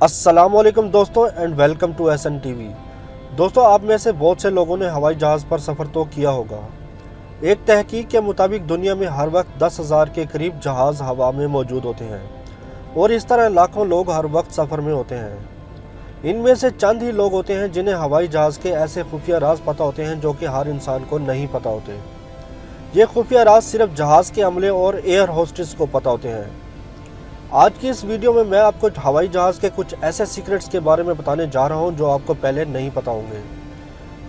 अस्सलामुअलैकुम दोस्तों and welcome to SN TV। दोस्तों, आप में से बहुत से लोगों ने हवाई जहाज़ पर सफ़र तो किया होगा। एक तहकीक के मुताबिक दुनिया में हर वक्त 10,000 के करीब जहाज़ हवा में मौजूद होते हैं और इस तरह लाखों लोग हर वक्त सफ़र में होते हैं। इनमें से चंद ही लोग होते हैं जिन्हें हवाई जहाज़ के ऐसे खुफिया राज पता होते हैं जो कि हर इंसान को नहीं पता होते। ये खुफिया राज सिर्फ जहाज़ के अमले और एयर होस्टेस को पता होते हैं। आज की इस वीडियो में मैं आपको हवाई जहाज़ के कुछ ऐसे सीक्रेट्स के बारे में बताने जा रहा हूं जो आपको पहले नहीं पता होंगे।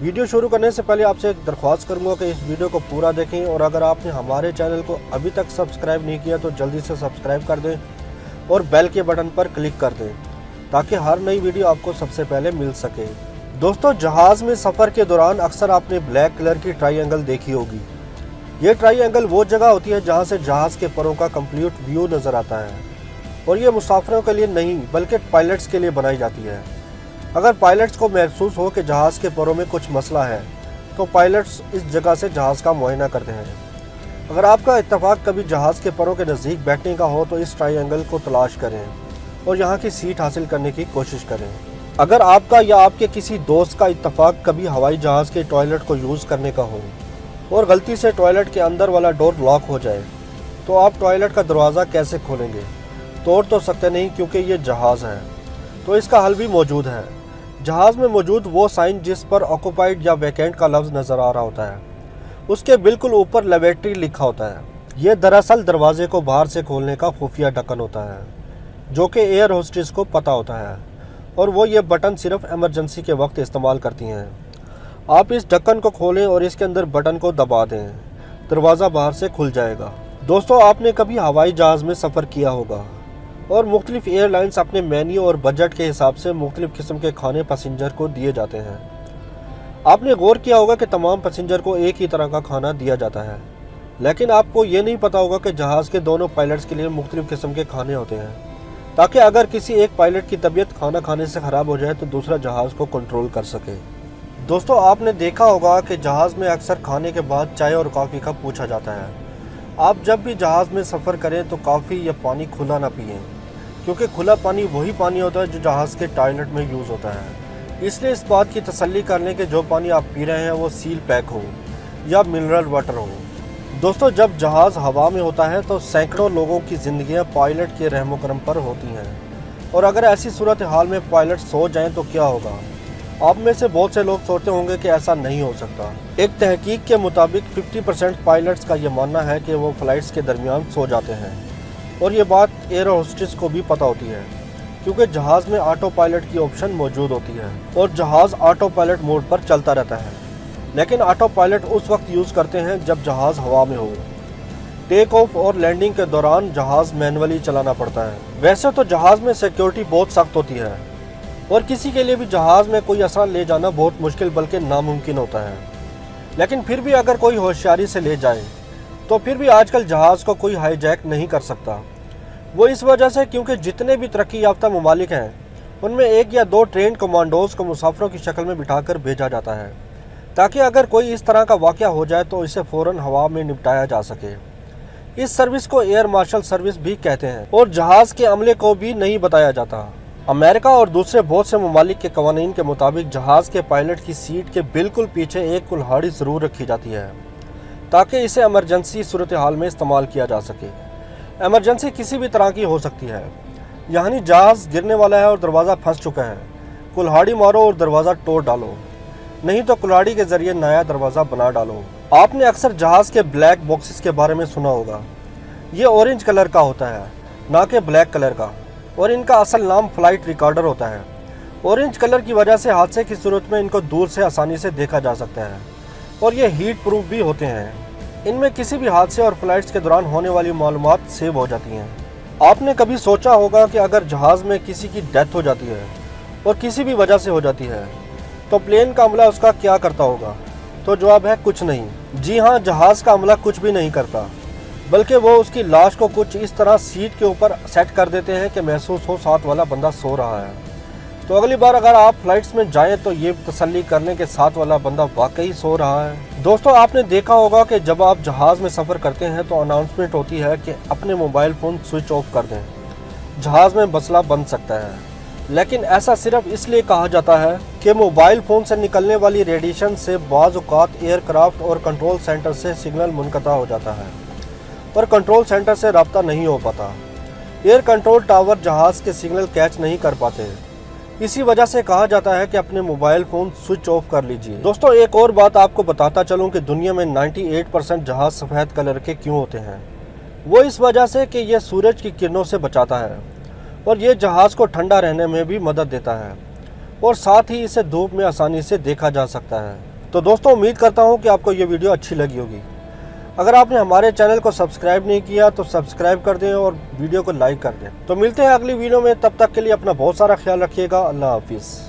वीडियो शुरू करने से पहले आपसे एक दरख्वास्त करूंगा कि इस वीडियो को पूरा देखें और अगर आपने हमारे चैनल को अभी तक सब्सक्राइब नहीं किया तो जल्दी से सब्सक्राइब कर दें और बेल के बटन पर क्लिक कर दें ताकि हर नई वीडियो आपको सबसे पहले मिल सके। दोस्तों, जहाज़ में सफ़र के दौरान अक्सर आपने ब्लैक कलर की ट्रायंगल देखी होगी। ये ट्रायंगल वो जगह होती है जहाँ से जहाज़ के परों का कंप्लीट व्यू नज़र आता है और ये मुसाफिरों के लिए नहीं बल्कि पायलट्स के लिए बनाई जाती है। अगर पायलट्स को महसूस हो कि जहाज़ के परों में कुछ मसला है तो पायलट्स इस जगह से जहाज़ का मुआयना करते हैं। अगर आपका इत्तेफाक कभी जहाज़ के परों के नज़दीक बैठने का हो तो इस ट्रायंगल को तलाश करें और यहाँ की सीट हासिल करने की कोशिश करें। अगर आपका या आपके किसी दोस्त का इत्तेफाक कभी हवाई जहाज़ के टॉयलेट को यूज़ करने का हो और गलती से टॉयलेट के अंदर वाला डोर लॉक हो जाए तो आप टॉयलेट का दरवाज़ा कैसे खोलेंगे? तोड़ तो सकते नहीं क्योंकि ये जहाज़ है। तो इसका हल भी मौजूद है। जहाज़ में मौजूद वो साइन जिस पर ऑक्युपाइड या वैकेंट का लफ्ज़ नज़र आ रहा होता है उसके बिल्कुल ऊपर लेबोरेटरी लिखा होता है। ये दरअसल दरवाजे को बाहर से खोलने का खुफिया ढक्कन होता है जो कि एयर होस्टेस को पता होता है और वो ये बटन सिर्फ इमरजेंसी के वक्त इस्तेमाल करती हैं। आप इस ढक्कन को खोलें और इसके अंदर बटन को दबा दें, दरवाज़ा बाहर से खुल जाएगा। दोस्तों, आपने कभी हवाई जहाज़ में सफ़र किया होगा और मुख्तलिफ एयरलाइंस अपने मेन्यू और बजट के हिसाब से मुख्तलिफ किस्म के खाने पैसेंजर को दिए जाते हैं। आपने गौर किया होगा कि तमाम पैसेंजर को एक ही तरह का खाना दिया जाता है, लेकिन आपको ये नहीं पता होगा कि जहाज़ के दोनों पायलट्स के लिए मुख्तलिफ किस्म के खाने होते हैं ताकि अगर किसी एक पायलट की तबीयत खाना खाने से ख़राब हो जाए तो दूसरा जहाज़ को कंट्रोल कर सके। दोस्तों, आपने देखा होगा कि जहाज़ में अक्सर खाने के बाद चाय और कॉफ़ी का पूछा जाता है। आप जब भी जहाज़ में सफ़र करें तो कॉफ़ी या पानी खुला ना पिएं क्योंकि खुला पानी वही पानी होता है जो जहाज़ के टॉयलेट में यूज़ होता है। इसलिए इस बात की तसल्ली कर लें कि जो पानी आप पी रहे हैं वो सील पैक हो या मिनरल वाटर हो। दोस्तों, जब जहाज़ हवा में होता है तो सैकड़ों लोगों की ज़िंदगियां पायलट के रहमो करम पर होती हैं और अगर ऐसी सूरत हाल में पायलट सो जाएं तो क्या होगा? आप में से बहुत से लोग सोचते होंगे कि ऐसा नहीं हो सकता। एक तहकीक के मुताबिक 50% पायलट्स का ये मानना है कि वो फ़्लाइट्स के दरमियान सो जाते हैं और ये बात एयर होस्टेस को भी पता होती है क्योंकि जहाज़ में ऑटो पायलट की ऑप्शन मौजूद होती है और जहाज़ ऑटो पायलट मोड पर चलता रहता है। लेकिन ऑटो पायलट उस वक्त यूज़ करते हैं जब जहाज़ हवा में हो। टेक ऑफ और लैंडिंग के दौरान जहाज़ मैनुअली चलाना पड़ता है। वैसे तो जहाज़ में सिक्योरिटी बहुत सख्त होती है और किसी के लिए भी जहाज़ में कोई असला ले जाना बहुत मुश्किल बल्कि नामुमकिन होता है, लेकिन फिर भी अगर कोई होशियारी से ले जाए तो फिर भी आजकल जहाज़ को कोई हाईजैक नहीं कर सकता। वो इस वजह से क्योंकि जितने भी तरक्की याफ्ता ममालिक हैं उनमें एक या दो ट्रेन कमांडोज को मुसाफिरों की शक्ल में बिठाकर भेजा जाता है ताकि अगर कोई इस तरह का वाक़या हो जाए तो इसे फ़ौरन हवा में निपटाया जा सके। इस सर्विस को एयर मार्शल सर्विस भी कहते हैं और जहाज़ के अमले को भी नहीं बताया जाता। अमेरिका और दूसरे बहुत से ममालिक के कवानीन के मुताबिक जहाज़ के पायलट की सीट के बिल्कुल पीछे एक कुल्हाड़ी ज़रूर रखी जाती है ताकि इसे इमरजेंसी सूरत हाल में इस्तेमाल किया जा सके। इमरजेंसी किसी भी तरह की हो सकती है, यानी जहाज़ गिरने वाला है और दरवाज़ा फंस चुका है, कुल्हाड़ी मारो और दरवाज़ा तोड़ डालो, नहीं तो कुल्हाड़ी के ज़रिए नया दरवाज़ा बना डालो। आपने अक्सर जहाज़ के ब्लैक बॉक्सेस के बारे में सुना होगा। ये ऑरेंज कलर का होता है ना कि ब्लैक कलर का और इनका असल नाम फ्लाइट रिकॉर्डर होता है। ऑरेंज कलर की वजह से हादसे की सूरत में इनको दूर से आसानी से देखा जा सकता है और ये हीट प्रूफ भी होते हैं। इनमें किसी भी हादसे और फ्लाइट्स के दौरान होने वाली मालूमात सेव हो जाती हैं। आपने कभी सोचा होगा कि अगर जहाज़ में किसी की डेथ हो जाती है और किसी भी वजह से हो जाती है तो प्लेन का अमला उसका क्या करता होगा? तो जवाब है कुछ नहीं। जी हाँ, जहाज़ का अमला कुछ भी नहीं करता बल्कि वो उसकी लाश को कुछ इस तरह सीट के ऊपर सेट कर देते हैं कि महसूस हो साथ वाला बंदा सो रहा है। तो अगली बार अगर आप फ्लाइट्स में जाएं तो ये तसल्ली कर लें कि साथ वाला बंदा वाकई सो रहा है। दोस्तों, आपने देखा होगा कि जब आप जहाज़ में सफ़र करते हैं तो अनाउंसमेंट होती है कि अपने मोबाइल फ़ोन स्विच ऑफ कर दें, जहाज़ में मसला बन सकता है। لیکن ایسا صرف اس لیے کہا جاتا ہے کہ موبائل فون سے نکلنے والی ریڈیشن سے بعض اوقات ایئر کرافٹ اور کنٹرول سینٹر سے سگنل منقطع ہو جاتا ہے پر کنٹرول سینٹر سے رابطہ نہیں ہو پاتا۔ ایئر کنٹرول ٹاور جہاز کے سگنل کیچ نہیں کر پاتے، اسی وجہ سے کہا جاتا ہے کہ اپنے موبائل فون سوئچ آف کر لیجئے۔ دوستو ایک اور بات آپ کو بتاتا چلوں کہ دنیا میں 98% جہاز سفید کلر کے کیوں ہوتے ہیں؟ وہ اس وجہ سے کہ یہ سورج کی کرنوں سے بچاتا ہے اور یہ جہاز کو ٹھنڈا رہنے میں بھی مدد دیتا ہے اور ساتھ ہی اسے دھوپ میں آسانی سے دیکھا جا سکتا ہے۔ تو دوستو امید کرتا ہوں کہ آپ کو یہ ویڈیو اچھی لگی ہوگی۔ اگر آپ نے ہمارے چینل کو سبسکرائب نہیں کیا تو سبسکرائب کر دیں اور ویڈیو کو لائک کر دیں۔ تو ملتے ہیں اگلی ویڈیو میں، تب تک کے لیے اپنا بہت سارا خیال رکھیے گا۔ اللہ حافظ۔